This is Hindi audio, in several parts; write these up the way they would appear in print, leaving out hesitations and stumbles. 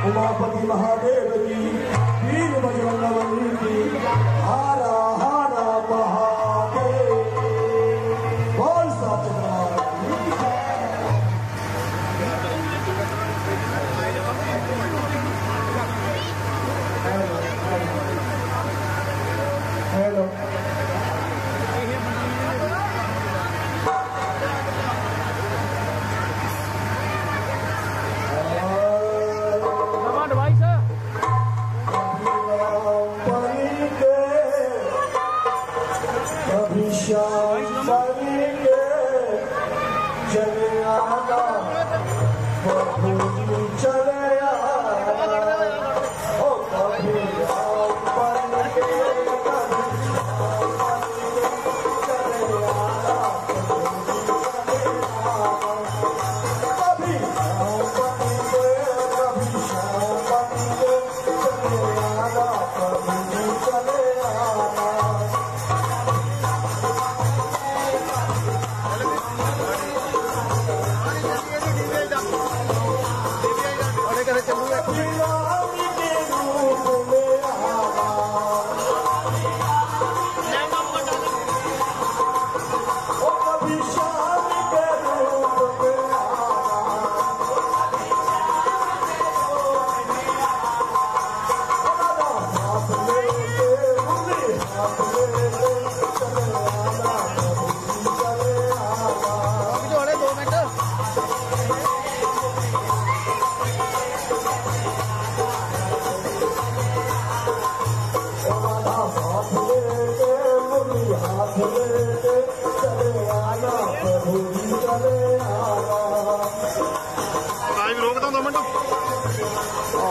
उमापति महादेव की वीर बजरंगबली की हारा हारा महादेव बोल हेलो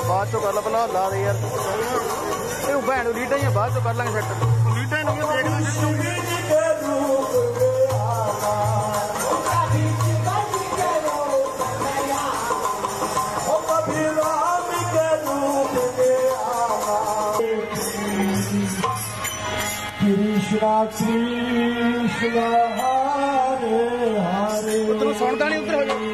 बाद चो कर ला पहला ला दे यार भैन लीटा ही बाद चो कर लेंगे सेट लीटा नहीं कृष्णा कृष्ण हरे हरे उधर सुनता नहीं उधर हो जाए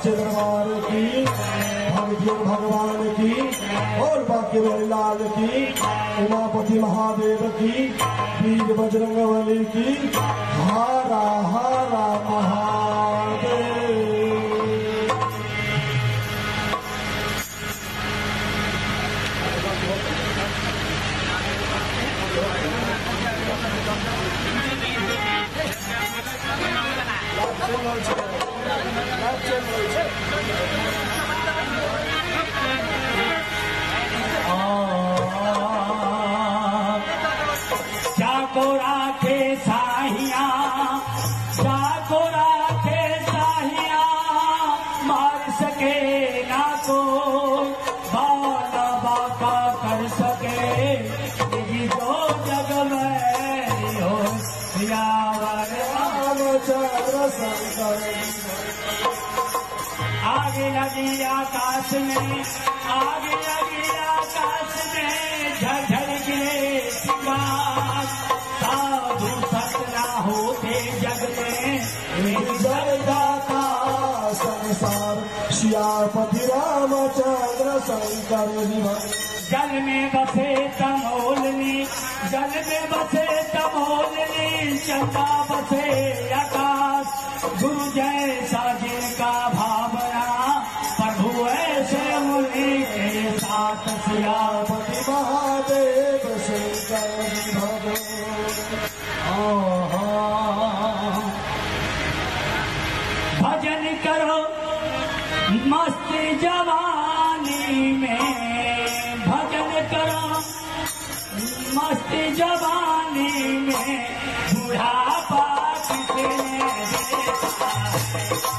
दरबार की, भगवान भगवान की और बाकी लाल की, उमापति महादेव की, वीर बजरंगबली की, हारा हारा महादेव। जाको राखे साहिया, जाको राखे साहिया, मार सके ना को बाला बाका कर सके, यही तो जग में हो यावर रामचंद्र शंकर। आगे लगी आकाश में, आगे लगी आकाश में, झरझर गिरे साधु सतना हो उठे जग में जल जाता संसार सियापति रामचंद्र शंकर विभर जल में बसे तमोलनी जल में बसे तमोलनी चंदा बसे आकाश गुरु जैसा जिनका भावना प्रभु ऐसे मुनि के साथ सियापति महादेव शंकर विभर भजन करो मस्त जवानी में भजन करो मस्त जवानी में बुढ़ापा किसे देखा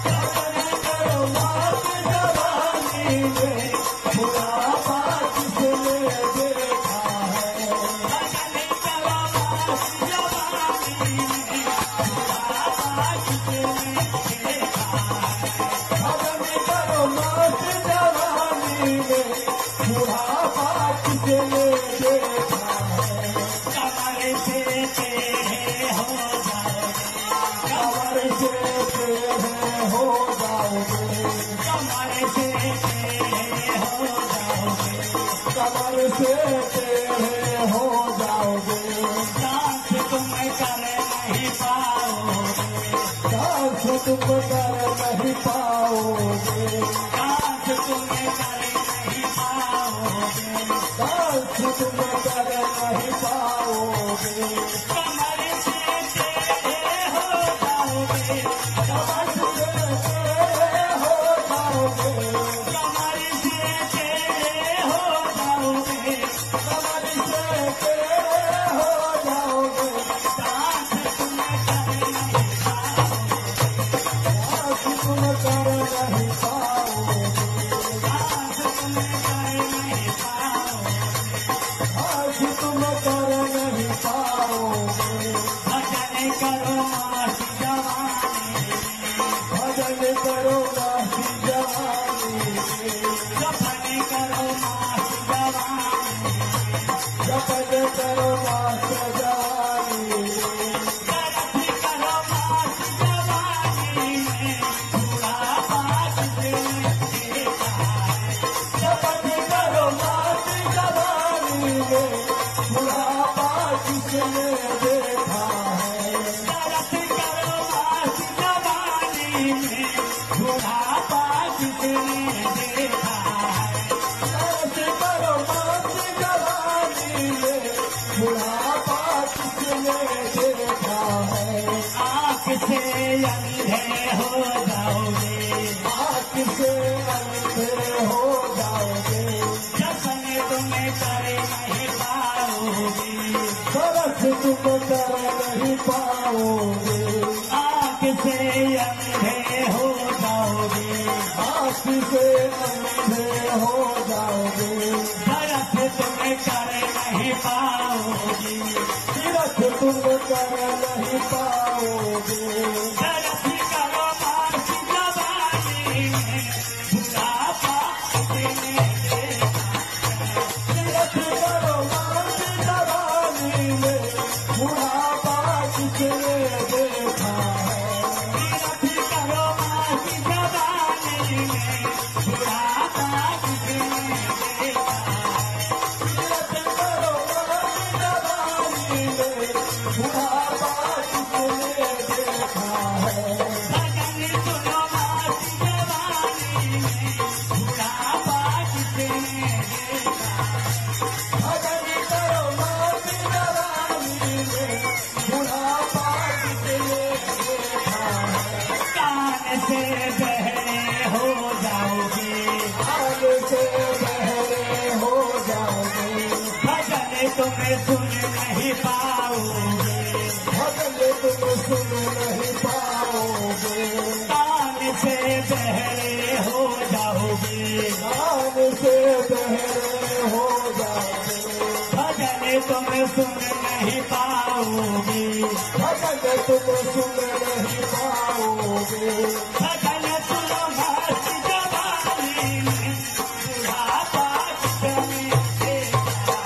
भजन करो मस्त जवानी में बुढ़ापा किसने देखा है भजन करो मस्त जवानी में बुढ़ापा किसे देखा भजन करो मस्त जवानी में बुढ़ापा किसने देखा है कमर से तेरे हो जाओगे कमर से तेरे हो जाओगे कमर से तेरे हो जाओगे कमर से तेरे हो जाओगे डांस तुम कर नहीं पाओगे डांस तुम कर नहीं पाओगे डांस तुम कर नहीं पाओगे डांस तुम कर नहीं पाओगे कमर से तेरे हो जाओगे कमर से तेरे हो जाओगे कमर से तेरे हो जाओगे कमर से तेरे हो जाओगे डांस तुम कर नहीं पाओगे डांस तुम कर नहीं पाओगे डांस तुम कर नहीं पाओगे आज तुम कर नहीं पाओगे भजन करो मास जवानी भजन करो मासी जवानी जपन करो मास जवानी जपन करो मास जवानी तरफ करो मास जवानी में बुढ़ापा किसने देखा जपन करो मास जवानी में बुढ़ापा किसने देखा है तरफ करो मास जवानी में बुढ़ापा किसने देखा ऐसे करो मास जवानी में बुढ़ापा किसने देखा है आँख से अंधे हो जाओगे आँख से अंधे हो जाओगे जपन तुम्हें कर नहीं पाओगे बरस तुम कर नहीं पाओगे आँख से अंधे हो जाओगे आँख से अंधे हो जाओगे भरत तुम्हें कर नहीं पाओगे तीरथ तुम कर नहीं पाओगे भरत करो मास जवानी में बुढ़ापा किसने देखा तीरथ करो मास जवानी में बुढ़ापा किसने देखा है तीरथ करो मास जवानी में बुढ़ापा किसने देखा तीरथ करो मास जवानी में बुढ़ापा किसने देखा है भजन सुनो मास जवानी में बुढ़ापा किसने देखा भजन करो मास जवानी में बुढ़ापा किसने देखा है कान से बहरे हो जाओगे आगे से बहरे हो जाओगे भजन तुम्हें सुन नहीं पाओगे भजन तुम सुन नहीं पाओगे कान से बहरे हो जाओगे कान से बहरे हो जाओगे भजन तुम सुन नहीं पाओगे भजन तुम सुन नहीं पाओगे भजन सुनो मास जवानी में बुढ़ापा किसने देखा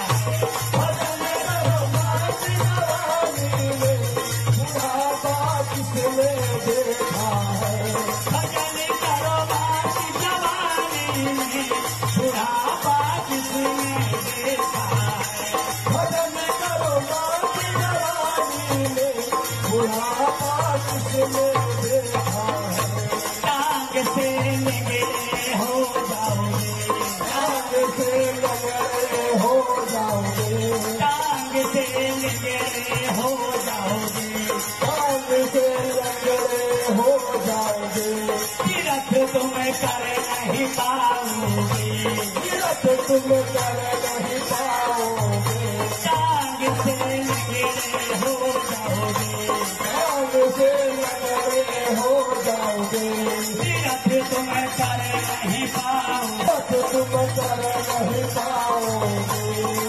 भजन करो मास जवानी में बुढ़ापा किसने देखा है भजन करो बात जवानी में बुढ़ापा किसने देखा है भजन करो बात जवानी में बुढ़ापा किसने देखा है टांग से लंगड़े हो जाओगे टांग से लंगड़े हो जाओगे टांग से लंगड़े हो जाओगे टांग से लंगड़े हो जाओगे तीरथ तुम कर नहीं पाओगे तीरथ तुम कर नहीं पाओगे टांग से लंगड़े हो जाओगे टांग से लंगड़े हो जाओगे तीरथ तुम कर नहीं पाओगे तीरथ तुम कर नहीं पाओगे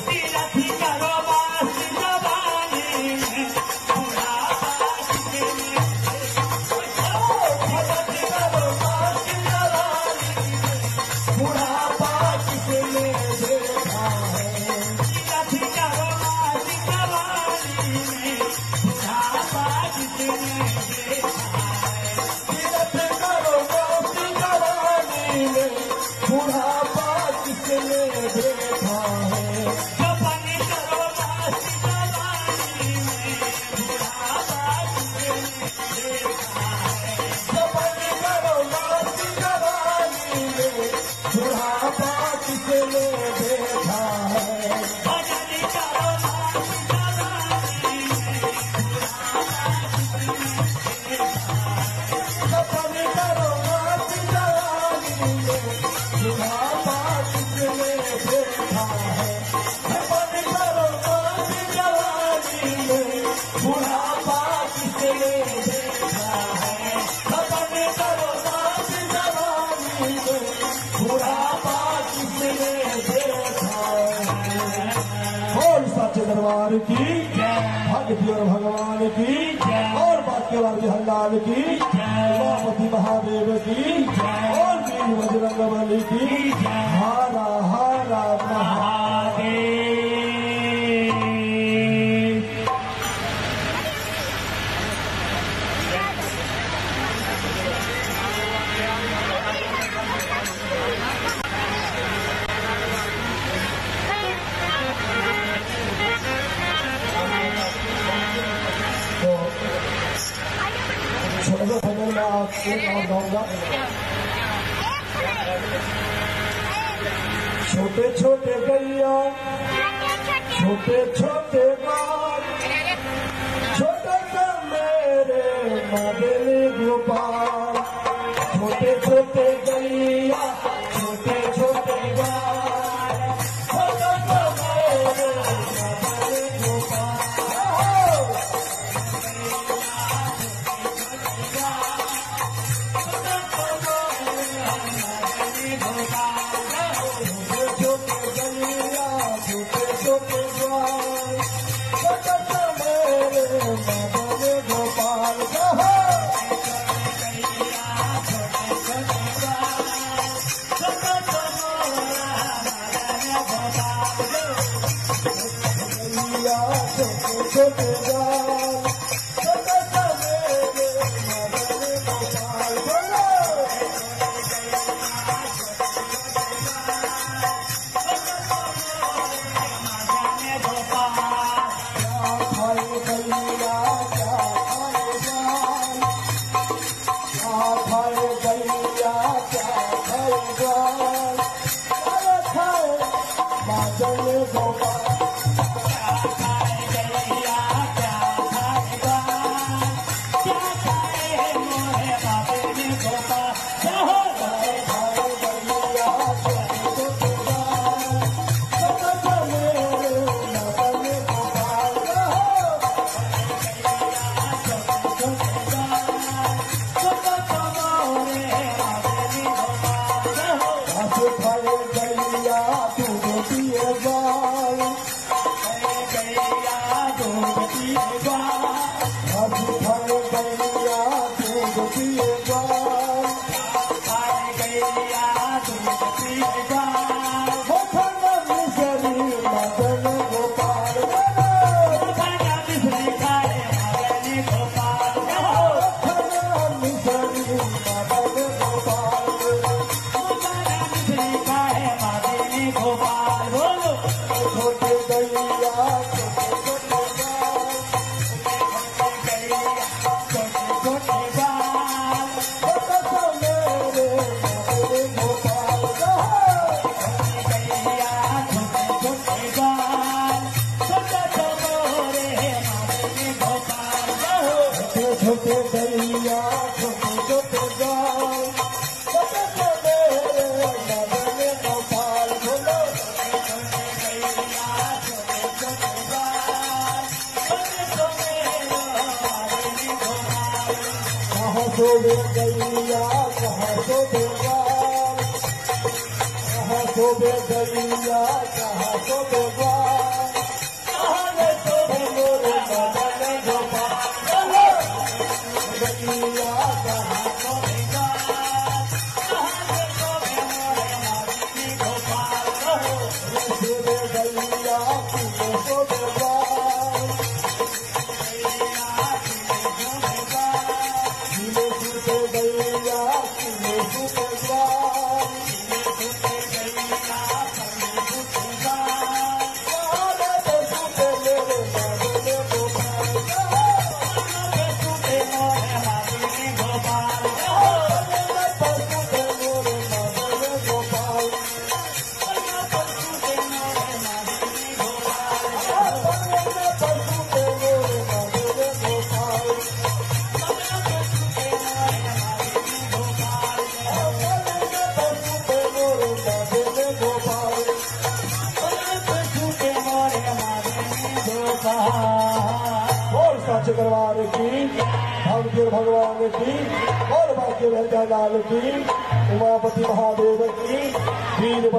तीरथ करो बास जवानी में बुढ़ापा किसने भजन करो बात जवानी में बुढ़ापा किसने देखा है तीरथ करो बास जवानी में बुढ़ापा किसने देखा है तीरथ करो बात जवानी में बुढ़ापा किसने देखा है जपन करो बास जवानी में बुढ़ापा किसने देखा है जपन करो बात जवानी में बुढ़ापा किसने देखा है भजन करो बास जवानी में बुढ़ापा किसने देखा है जपन करो बात जवानी में बुढ़ापा किसने देखा है जपन करो बात जवानी में बुढ़ापा किसने देखा है जपन करो बात जवानी में बुढ़ापा किसने देखा है बोल सच्चे दरबार की भक्ति और भगवान की और बाक्यवादी हल्लाल की उमापति महादेव की और वीर बजरंग बली की हारा हारा महादेव तो छोटे से भजन में आप एक और गाऊंगा छोटे छोटे गैया छोटे छोटे बाल छोटे से मेरे मदनी गोपाल छोटे छोटे गैया छोटे छोटे बाल छोटे से मेरे मदनी गोपाल छोटे छोटे गैया छोटे छोटे बाल छोटे से मेरे मदनी गोपाल कहो छोटे गैया छोटे छोटे गाँव छोटे छोटे मदन गोपाल बोलो कहाँ सोबे गैया कहाँ सोबे गाँव कहाँ सोबे गैया कहाँ सोबे गाँव कहाँ सोबे मोरे मदन गोपाल गैया कहाँ सोबे गाँव कहाँ सोबे मोरे मदन गोपाल सोबे गैया किलो सोबे गाँव किलो सोबे गैया किलो सोबे गाँव और सच दरबार की भाग्य भगवान की और भाग्य लाल की उमापति महादेव की वीर